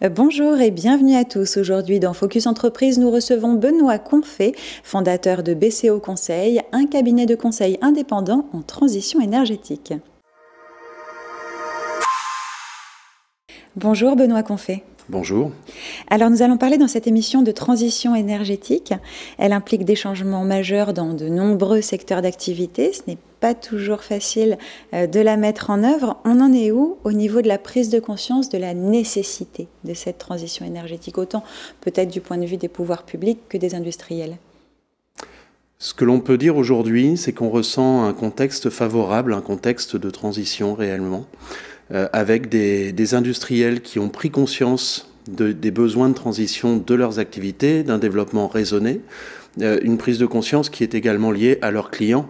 Bonjour et bienvenue à tous. Aujourd'hui dans Focus Entreprise, nous recevons Benoît Confé, fondateur de BCO Conseil, un cabinet de conseil indépendant en transition énergétique. Bonjour Benoît Confé. Bonjour. Alors nous allons parler dans cette émission de transition énergétique. Elle implique des changements majeurs dans de nombreux secteurs d'activité. Ce n'est pas toujours facile de la mettre en œuvre. On en est où au niveau de la prise de conscience de la nécessité de cette transition énergétique, autant peut-être du point de vue des pouvoirs publics que des industriels? Ce que l'on peut dire aujourd'hui, c'est qu'on ressent un contexte favorable, un contexte de transition réellement, avec des industriels qui ont pris conscience des besoins de transition de leurs activités, d'un développement raisonné, une prise de conscience qui est également liée à leurs clients,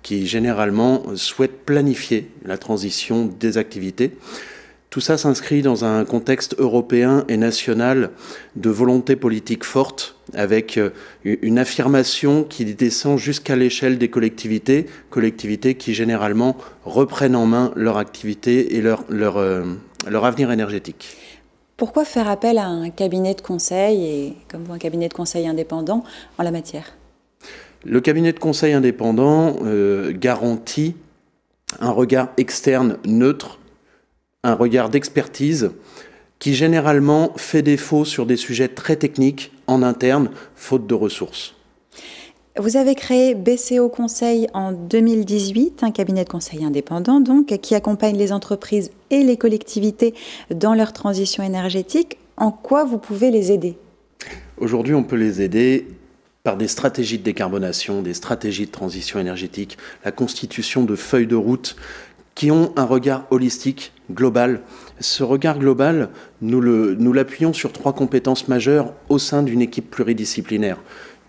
qui généralement souhaitent planifier la transition des activités. Tout ça s'inscrit dans un contexte européen et national de volonté politique forte, avec une affirmation qui descend jusqu'à l'échelle des collectivités qui généralement reprennent en main leur activité et leur avenir énergétique. Pourquoi faire appel à un cabinet de conseil, et comme vous, un cabinet de conseil indépendant en la matière? Le cabinet de conseil indépendant garantit un regard externe neutre, un regard d'expertise qui généralement fait défaut sur des sujets très techniques en interne, faute de ressources. Vous avez créé BCO Conseil en 2018, un cabinet de conseil indépendant donc, qui accompagne les entreprises et les collectivités dans leur transition énergétique. En quoi vous pouvez les aider? Aujourd'hui, on peut les aider par des stratégies de décarbonation, des stratégies de transition énergétique, la constitution de feuilles de route qui ont un regard holistique, global. Ce regard global, nous l'appuyons sur 3 compétences majeures au sein d'une équipe pluridisciplinaire.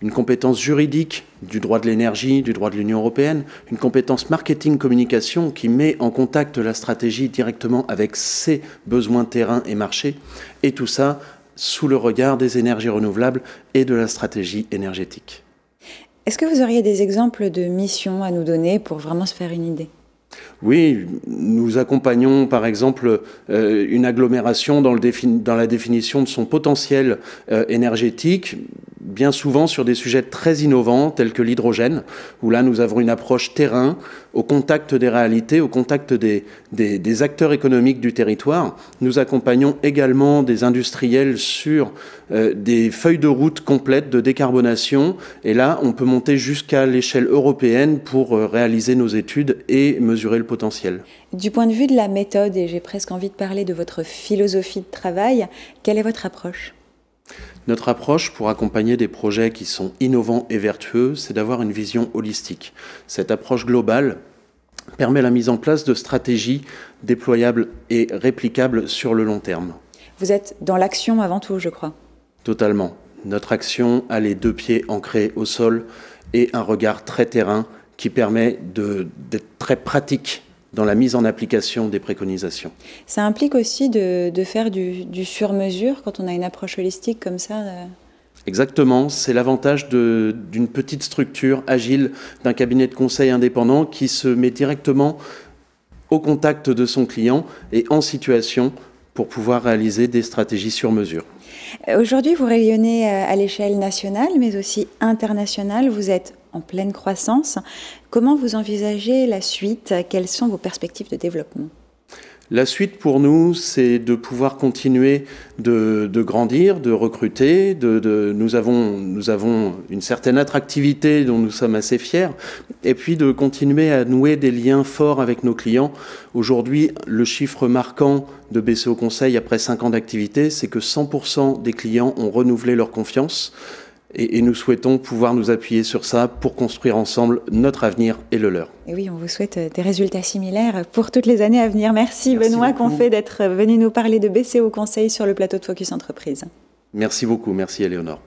Une compétence juridique du droit de l'énergie, du droit de l'Union européenne, une compétence marketing-communication qui met en contact la stratégie directement avec ses besoins terrain et marché, et tout ça sous le regard des énergies renouvelables et de la stratégie énergétique. Est-ce que vous auriez des exemples de missions à nous donner pour vraiment se faire une idée? Oui, nous accompagnons par exemple une agglomération dans la définition de son potentiel énergétique, bien souvent sur des sujets très innovants tels que l'hydrogène, où là nous avons une approche terrain, au contact des réalités, au contact des acteurs économiques du territoire. Nous accompagnons également des industriels sur des feuilles de route complètes de décarbonation, et là on peut monter jusqu'à l'échelle européenne pour réaliser nos études et mesurer le potentiel. Du point de vue de la méthode, et j'ai presque envie de parler de votre philosophie de travail, quelle est votre approche? Notre approche pour accompagner des projets qui sont innovants et vertueux, c'est d'avoir une vision holistique. Cette approche globale permet la mise en place de stratégies déployables et réplicables sur le long terme. Vous êtes dans l'action avant tout, je crois. Totalement. Notre action a les 2 pieds ancrés au sol et un regard très terrain qui permet d'être très pratique dans la mise en application des préconisations. Ça implique aussi de faire du sur-mesure quand on a une approche holistique comme ça? Exactement, c'est l'avantage d'une petite structure agile, d'un cabinet de conseil indépendant qui se met directement au contact de son client et en situation pour pouvoir réaliser des stratégies sur mesure. Aujourd'hui, vous rayonnez à l'échelle nationale, mais aussi internationale. Vous êtes en pleine croissance. Comment vous envisagez la suite? Quelles sont vos perspectives de développement? La suite pour nous, c'est de pouvoir continuer de grandir, de recruter. Nous avons une certaine attractivité dont nous sommes assez fiers, et puis de continuer à nouer des liens forts avec nos clients. Aujourd'hui, le chiffre marquant de BCO Conseil après 5 ans d'activité, c'est que 100% des clients ont renouvelé leur confiance. Et nous souhaitons pouvoir nous appuyer sur ça pour construire ensemble notre avenir et le leur. Et oui, on vous souhaite des résultats similaires pour toutes les années à venir. Merci Benoît Confé d'être venu nous parler de BCO Conseil sur le plateau de Focus Entreprise. Merci beaucoup, merci Éléonore.